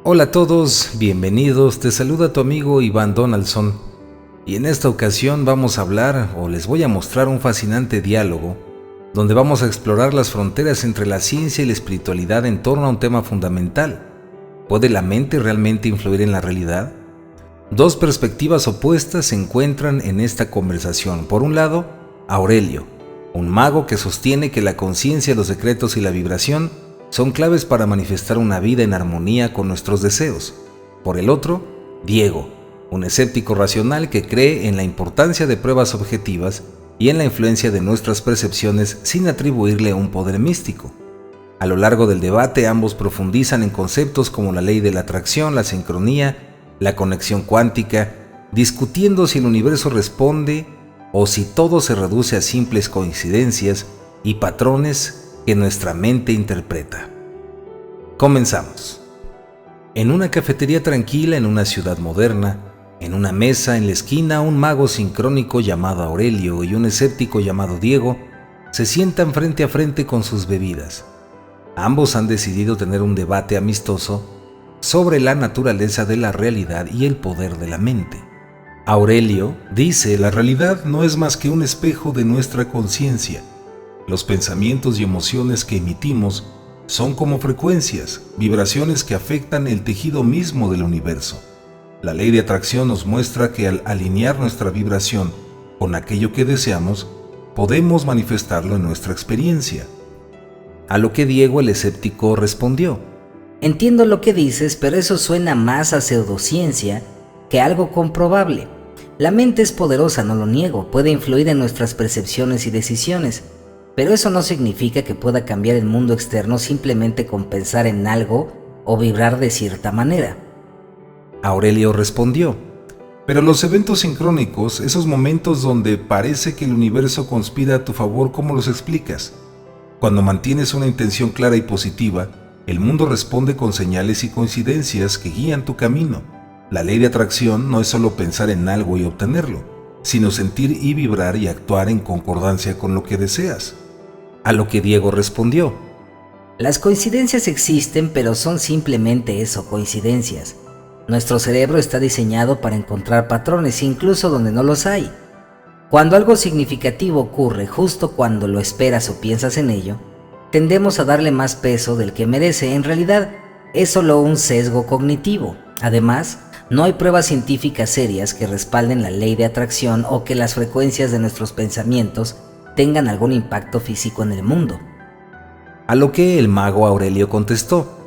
Hola a todos, bienvenidos, te saluda tu amigo Iván Donaldson y en esta ocasión vamos a hablar o les voy a mostrar un fascinante diálogo donde vamos a explorar las fronteras entre la ciencia y la espiritualidad en torno a un tema fundamental. ¿Puede la mente realmente influir en la realidad? Dos perspectivas opuestas se encuentran en esta conversación. Por un lado, Aurelio, un mago que sostiene que la conciencia, los secretos y la vibración son claves para manifestar una vida en armonía con nuestros deseos. Por el otro, Diego, un escéptico racional que cree en la importancia de pruebas objetivas y en la influencia de nuestras percepciones sin atribuirle un poder místico. A lo largo del debate, ambos profundizan en conceptos como la ley de la atracción, la sincronía, la conexión cuántica, discutiendo si el universo responde o si todo se reduce a simples coincidencias y patrones que nuestra mente interpreta. Comenzamos. En una cafetería tranquila en una ciudad moderna, en una mesa en la esquina, un mago sincrónico llamado Aurelio y un escéptico llamado Diego se sientan frente a frente con sus bebidas. Ambos han decidido tener un debate amistoso sobre la naturaleza de la realidad y el poder de la mente. Aurelio dice: la realidad no es más que un espejo de nuestra conciencia. Los pensamientos y emociones que emitimos son como frecuencias, vibraciones que afectan el tejido mismo del universo. La ley de atracción nos muestra que al alinear nuestra vibración con aquello que deseamos, podemos manifestarlo en nuestra experiencia. A lo que Diego el escéptico respondió: Entiendo lo que dices, pero eso suena más a pseudociencia que algo comprobable. La mente es poderosa, no lo niego, puede influir en nuestras percepciones y decisiones, pero eso no significa que pueda cambiar el mundo externo simplemente con pensar en algo o vibrar de cierta manera. Aurelio respondió: pero los eventos sincrónicos, esos momentos donde parece que el universo conspira a tu favor, ¿cómo los explicas? Cuando mantienes una intención clara y positiva, el mundo responde con señales y coincidencias que guían tu camino. La ley de atracción no es solo pensar en algo y obtenerlo, sino sentir y vibrar y actuar en concordancia con lo que deseas. A lo que Diego respondió: Las coincidencias existen, pero son simplemente eso, coincidencias. Nuestro cerebro está diseñado para encontrar patrones, incluso donde no los hay. Cuando algo significativo ocurre justo cuando lo esperas o piensas en ello, tendemos a darle más peso del que merece. En realidad, es solo un sesgo cognitivo. Además, no hay pruebas científicas serias que respalden la ley de atracción o que las frecuencias de nuestros pensamientos tengan algún impacto físico en el mundo. A lo que el mago Aurelio contestó: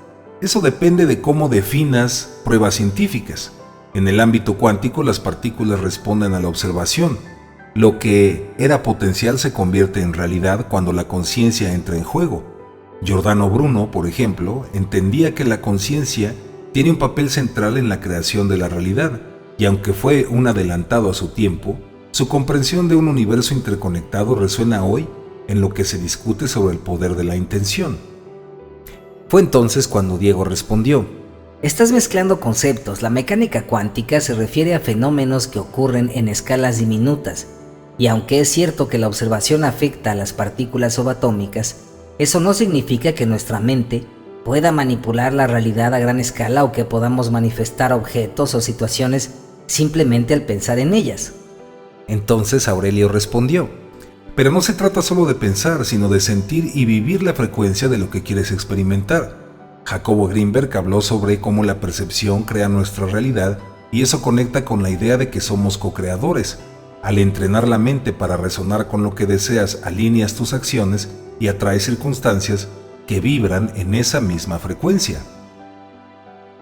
eso depende de cómo definas pruebas científicas. En el ámbito cuántico, las partículas responden a la observación. Lo que era potencial se convierte en realidad cuando la conciencia entra en juego. Giordano Bruno, por ejemplo, entendía que la conciencia tiene un papel central en la creación de la realidad, y aunque fue un adelantado a su tiempo, su comprensión de un universo interconectado resuena hoy en lo que se discute sobre el poder de la intención. Fue entonces cuando Diego respondió: Estás mezclando conceptos. La mecánica cuántica se refiere a fenómenos que ocurren en escalas diminutas, y aunque es cierto que la observación afecta a las partículas subatómicas, eso no significa que nuestra mente pueda manipular la realidad a gran escala o que podamos manifestar objetos o situaciones simplemente al pensar en ellas. Entonces Aurelio respondió: pero no se trata solo de pensar, sino de sentir y vivir la frecuencia de lo que quieres experimentar. Jacobo Greenberg habló sobre cómo la percepción crea nuestra realidad, y eso conecta con la idea de que somos co-creadores. Al entrenar la mente para resonar con lo que deseas, alineas tus acciones y atraes circunstancias que vibran en esa misma frecuencia.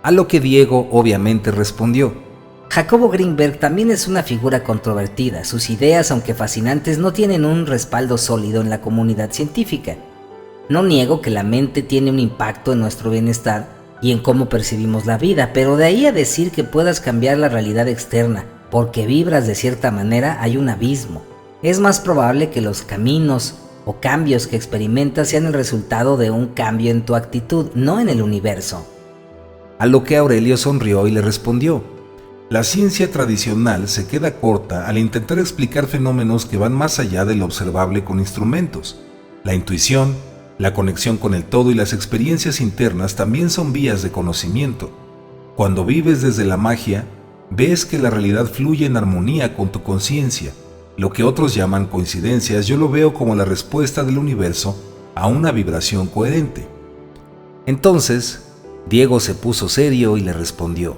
A lo que Diego obviamente respondió: Jacobo Greenberg también es una figura controvertida. Sus ideas, aunque fascinantes, no tienen un respaldo sólido en la comunidad científica. No niego que la mente tiene un impacto en nuestro bienestar y en cómo percibimos la vida, pero de ahí a decir que puedas cambiar la realidad externa porque vibras de cierta manera, hay un abismo. Es más probable que los caminos o cambios que experimentas sean el resultado de un cambio en tu actitud, no en el universo. A lo que Aurelio sonrió y le respondió: la ciencia tradicional se queda corta al intentar explicar fenómenos que van más allá de lo observable con instrumentos. La intuición, la conexión con el todo y las experiencias internas también son vías de conocimiento. Cuando vives desde la magia, ves que la realidad fluye en armonía con tu conciencia. Lo que otros llaman coincidencias, yo lo veo como la respuesta del universo a una vibración coherente. Entonces, Diego se puso serio y le respondió: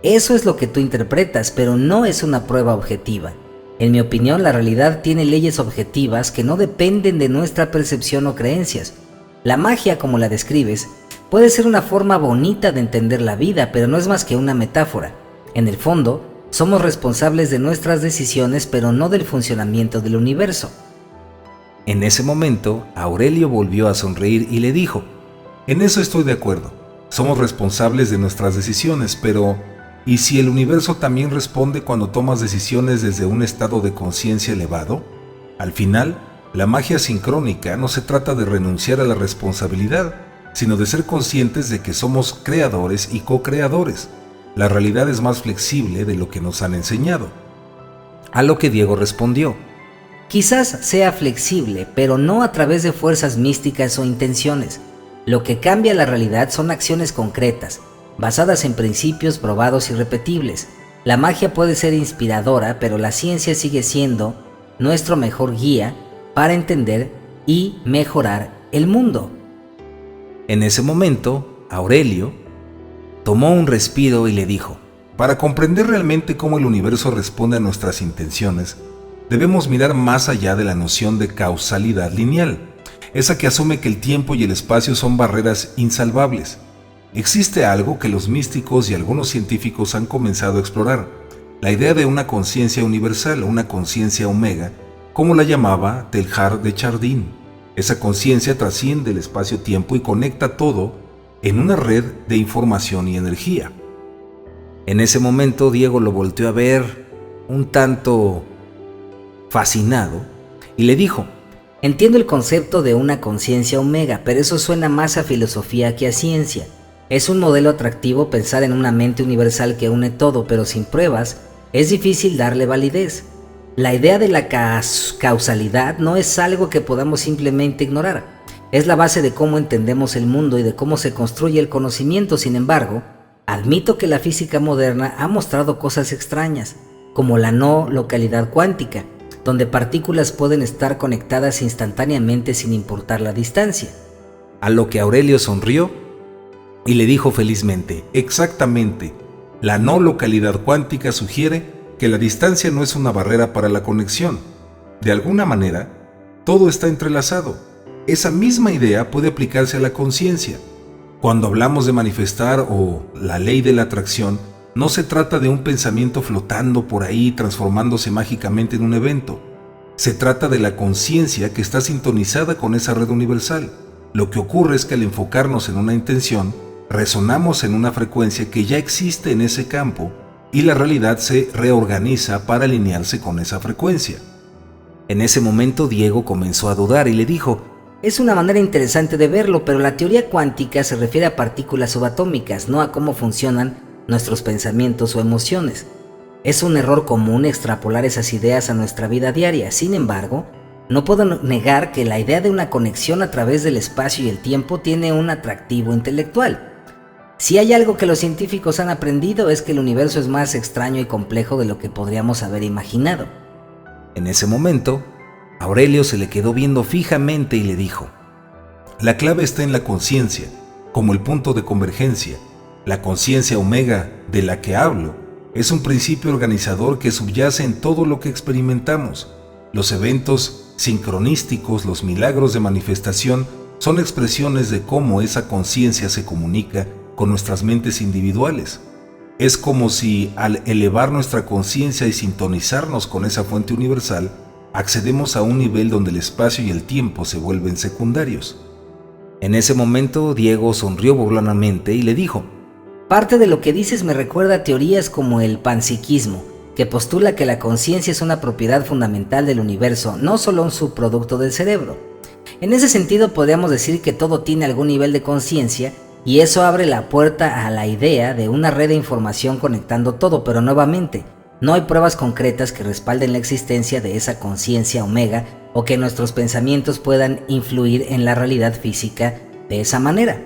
Eso es lo que tú interpretas, pero no es una prueba objetiva. En mi opinión, la realidad tiene leyes objetivas que no dependen de nuestra percepción o creencias. La magia, como la describes, puede ser una forma bonita de entender la vida, pero no es más que una metáfora. En el fondo, somos responsables de nuestras decisiones, pero no del funcionamiento del universo. En ese momento, Aurelio volvió a sonreír y le dijo: En eso estoy de acuerdo. Somos responsables de nuestras decisiones, pero ¿y si el universo también responde cuando tomas decisiones desde un estado de conciencia elevado? Al final, la magia sincrónica no se trata de renunciar a la responsabilidad, sino de ser conscientes de que somos creadores y co-creadores. La realidad es más flexible de lo que nos han enseñado. A lo que Diego respondió: Quizás sea flexible, pero no a través de fuerzas místicas o intenciones. Lo que cambia la realidad son acciones concretas, basadas en principios probados y repetibles. La magia puede ser inspiradora, pero la ciencia sigue siendo nuestro mejor guía para entender y mejorar el mundo. En ese momento, Aurelio tomó un respiro y le dijo: Para comprender realmente cómo el universo responde a nuestras intenciones, debemos mirar más allá de la noción de causalidad lineal, esa que asume que el tiempo y el espacio son barreras insalvables. Existe algo que los místicos y algunos científicos han comenzado a explorar: la idea de una conciencia universal, una conciencia omega, como la llamaba Teilhard de Chardin. Esa conciencia trasciende el espacio-tiempo y conecta todo en una red de información y energía. En ese momento Diego lo volteó a ver un tanto fascinado y le dijo: Entiendo el concepto de una conciencia omega, pero eso suena más a filosofía que a ciencia. Es un modelo atractivo pensar en una mente universal que une todo, pero sin pruebas es difícil darle validez. La idea de la causalidad no es algo que podamos simplemente ignorar. Es la base de cómo entendemos el mundo y de cómo se construye el conocimiento. Sin embargo, admito que la física moderna ha mostrado cosas extrañas, como la no localidad cuántica, donde partículas pueden estar conectadas instantáneamente sin importar la distancia. A lo que Aurelio sonrió y le dijo felizmente: Exactamente, la no localidad cuántica sugiere que la distancia no es una barrera para la conexión. De alguna manera, todo está entrelazado. Esa misma idea puede aplicarse a la conciencia. Cuando hablamos de manifestar o la ley de la atracción, no se trata de un pensamiento flotando por ahí transformándose mágicamente en un evento. Se trata de la conciencia que está sintonizada con esa red universal. Lo que ocurre es que al enfocarnos en una intención, resonamos en una frecuencia que ya existe en ese campo y la realidad se reorganiza para alinearse con esa frecuencia. En ese momento Diego comenzó a dudar y le dijo: Es una manera interesante de verlo, pero la teoría cuántica se refiere a partículas subatómicas, no a cómo funcionan nuestros pensamientos o emociones. Es un error común extrapolar esas ideas a nuestra vida diaria. Sin embargo, no puedo negar que la idea de una conexión a través del espacio y el tiempo tiene un atractivo intelectual. Si hay algo que los científicos han aprendido es que el universo es más extraño y complejo de lo que podríamos haber imaginado. En ese momento, Aurelio se le quedó viendo fijamente y le dijo: La clave está en la conciencia, como el punto de convergencia. La conciencia omega de la que hablo es un principio organizador que subyace en todo lo que experimentamos. Los eventos sincronísticos, los milagros de manifestación, son expresiones de cómo esa conciencia se comunica con nuestras mentes individuales. Es como si al elevar nuestra conciencia y sintonizarnos con esa fuente universal, accedemos a un nivel donde el espacio y el tiempo se vuelven secundarios. En ese momento Diego sonrió burlonamente y le dijo: Parte de lo que dices me recuerda a teorías como el panpsiquismo, que postula que la conciencia es una propiedad fundamental del universo, no solo un subproducto del cerebro. En ese sentido, podríamos decir que todo tiene algún nivel de conciencia, y eso abre la puerta a la idea de una red de información conectando todo, pero nuevamente, no hay pruebas concretas que respalden la existencia de esa conciencia omega o que nuestros pensamientos puedan influir en la realidad física de esa manera.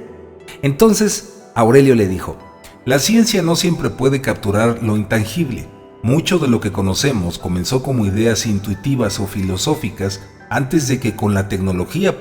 Entonces, Aurelio le dijo: La ciencia no siempre puede capturar lo intangible. Mucho de lo que conocemos comenzó como ideas intuitivas o filosóficas antes de que con la tecnología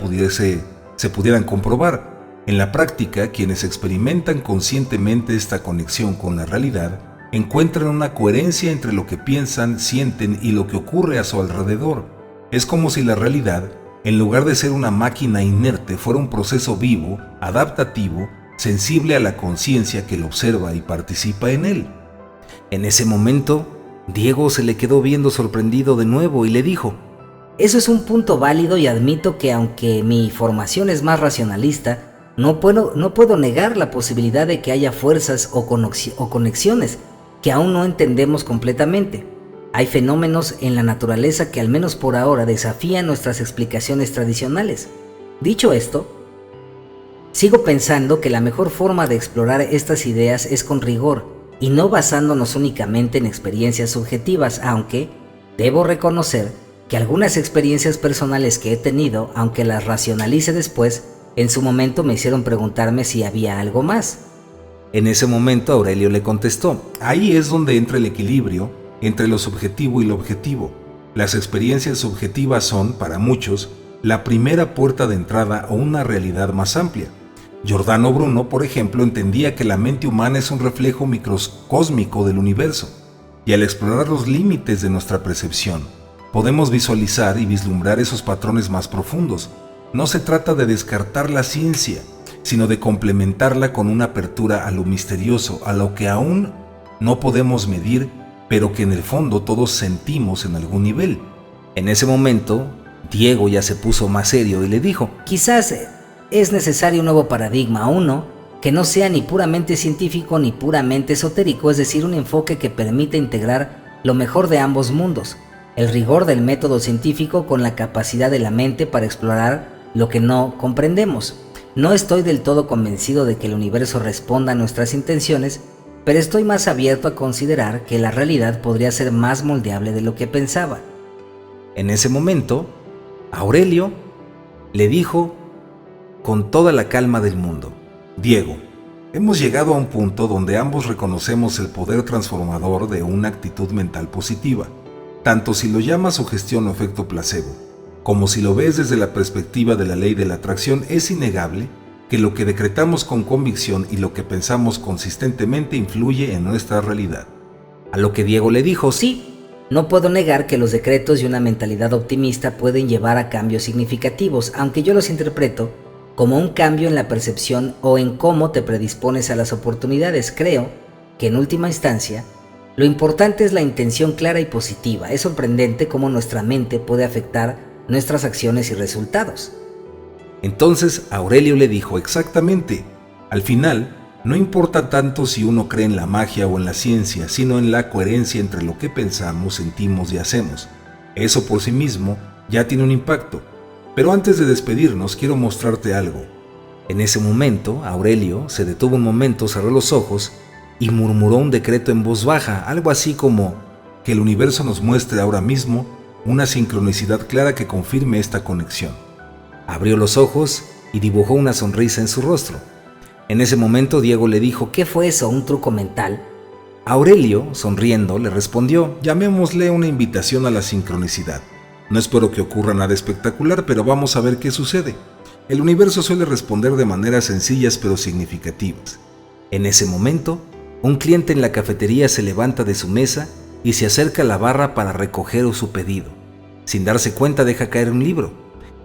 se pudieran comprobar. En la práctica, quienes experimentan conscientemente esta conexión con la realidad encuentran una coherencia entre lo que piensan, sienten y lo que ocurre a su alrededor. Es como si la realidad, en lugar de ser una máquina inerte, fuera un proceso vivo, adaptativo, sensible a la conciencia que lo observa y participa en él. En ese momento, Diego se le quedó viendo sorprendido de nuevo y le dijo: eso es un punto válido y admito que aunque mi formación es más racionalista, no puedo negar la posibilidad de que haya fuerzas o conexiones que aún no entendemos completamente. Hay fenómenos en la naturaleza que al menos por ahora desafían nuestras explicaciones tradicionales. Dicho esto, sigo pensando que la mejor forma de explorar estas ideas es con rigor y no basándonos únicamente en experiencias subjetivas, aunque debo reconocer que algunas experiencias personales que he tenido, aunque las racionalice después, en su momento me hicieron preguntarme si había algo más. En ese momento Aurelio le contestó: ahí es donde entra el equilibrio entre lo subjetivo y lo objetivo. Las experiencias subjetivas son, para muchos, la primera puerta de entrada a una realidad más amplia. Giordano Bruno, por ejemplo, entendía que la mente humana es un reflejo microcósmico del universo, y al explorar los límites de nuestra percepción, podemos visualizar y vislumbrar esos patrones más profundos. No se trata de descartar la ciencia, sino de complementarla con una apertura a lo misterioso, a lo que aún no podemos medir, pero que en el fondo todos sentimos en algún nivel. En ese momento, Diego ya se puso más serio y le dijo: quizás es necesario un nuevo paradigma, uno que no sea ni puramente científico ni puramente esotérico, es decir, un enfoque que permita integrar lo mejor de ambos mundos, el rigor del método científico con la capacidad de la mente para explorar lo que no comprendemos. No estoy del todo convencido de que el universo responda a nuestras intenciones, pero estoy más abierto a considerar que la realidad podría ser más moldeable de lo que pensaba. En ese momento, Aurelio le dijo con toda la calma del mundo: Diego, hemos llegado a un punto donde ambos reconocemos el poder transformador de una actitud mental positiva, tanto si lo llamas sugestión o efecto placebo, como si lo ves desde la perspectiva de la ley de la atracción. Es innegable que lo que decretamos con convicción y lo que pensamos consistentemente influye en nuestra realidad. A lo que Diego le dijo: sí, no puedo negar que los decretos y una mentalidad optimista pueden llevar a cambios significativos, aunque yo los interpreto como un cambio en la percepción o en cómo te predispones a las oportunidades. Creo que en última instancia, lo importante es la intención clara y positiva. Es sorprendente cómo nuestra mente puede afectar nuestras acciones y resultados. Entonces Aurelio le dijo: exactamente, al final no importa tanto si uno cree en la magia o en la ciencia, sino en la coherencia entre lo que pensamos, sentimos y hacemos. Eso por sí mismo ya tiene un impacto. Pero antes de despedirnos, quiero mostrarte algo. En ese momento, Aurelio se detuvo un momento, cerró los ojos y murmuró un decreto en voz baja, algo así como: que el universo nos muestre ahora mismo una sincronicidad clara que confirme esta conexión. Abrió los ojos y dibujó una sonrisa en su rostro. En ese momento Diego le dijo: ¿qué fue eso? ¿Un truco mental? Aurelio, sonriendo, le respondió: llamémosle una invitación a la sincronicidad. No espero que ocurra nada espectacular, pero vamos a ver qué sucede. El universo suele responder de maneras sencillas pero significativas. En ese momento, un cliente en la cafetería se levanta de su mesa y se acerca a la barra para recoger su pedido. Sin darse cuenta, deja caer un libro.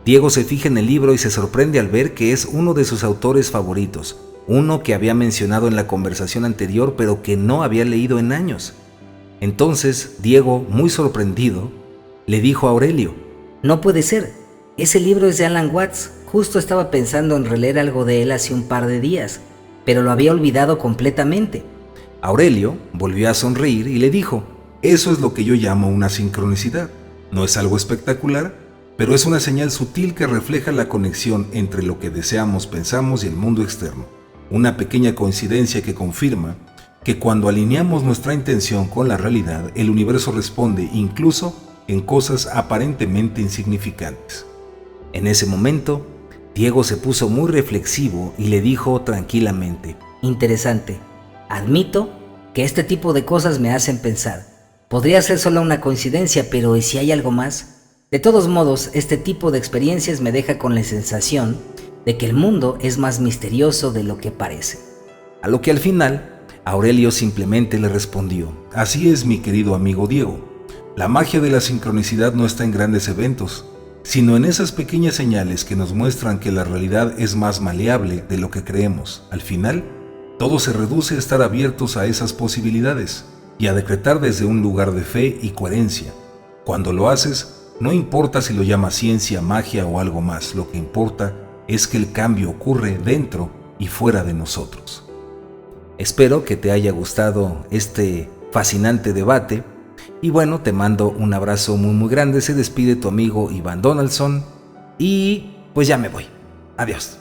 Diego se fija en el libro y se sorprende al ver que es uno de sus autores favoritos, uno que había mencionado en la conversación anterior pero que no había leído en años. Entonces, Diego, muy sorprendido, le dijo a Aurelio: no puede ser, ese libro es de Alan Watts. Justo estaba pensando en releer algo de él hace un par de días, pero lo había olvidado completamente. Aurelio volvió a sonreír y le dijo: eso es lo que yo llamo una sincronicidad. No es algo espectacular, pero es una señal sutil que refleja la conexión entre lo que deseamos, pensamos y el mundo externo. Una pequeña coincidencia que confirma que cuando alineamos nuestra intención con la realidad, el universo responde incluso en cosas aparentemente insignificantes. En ese momento, Diego se puso muy reflexivo y le dijo tranquilamente: interesante, Admito que este tipo de cosas me hacen pensar. Podría ser solo una coincidencia, pero ¿y si hay algo más? De todos modos, este tipo de experiencias me deja con la sensación de que el mundo es más misterioso de lo que parece. A lo que al final, Aurelio simplemente le respondió: así es, mi querido amigo Diego. La magia de la sincronicidad no está en grandes eventos, sino en esas pequeñas señales que nos muestran que la realidad es más maleable de lo que creemos. Al final, todo se reduce a estar abiertos a esas posibilidades y a decretar desde un lugar de fe y coherencia. Cuando lo haces, no importa si lo llamas ciencia, magia o algo más, lo que importa es que el cambio ocurre dentro y fuera de nosotros. Espero que te haya gustado este fascinante debate y bueno, te mando un abrazo muy grande. Se despide tu amigo Iván Donaldson y pues ya me voy. Adiós.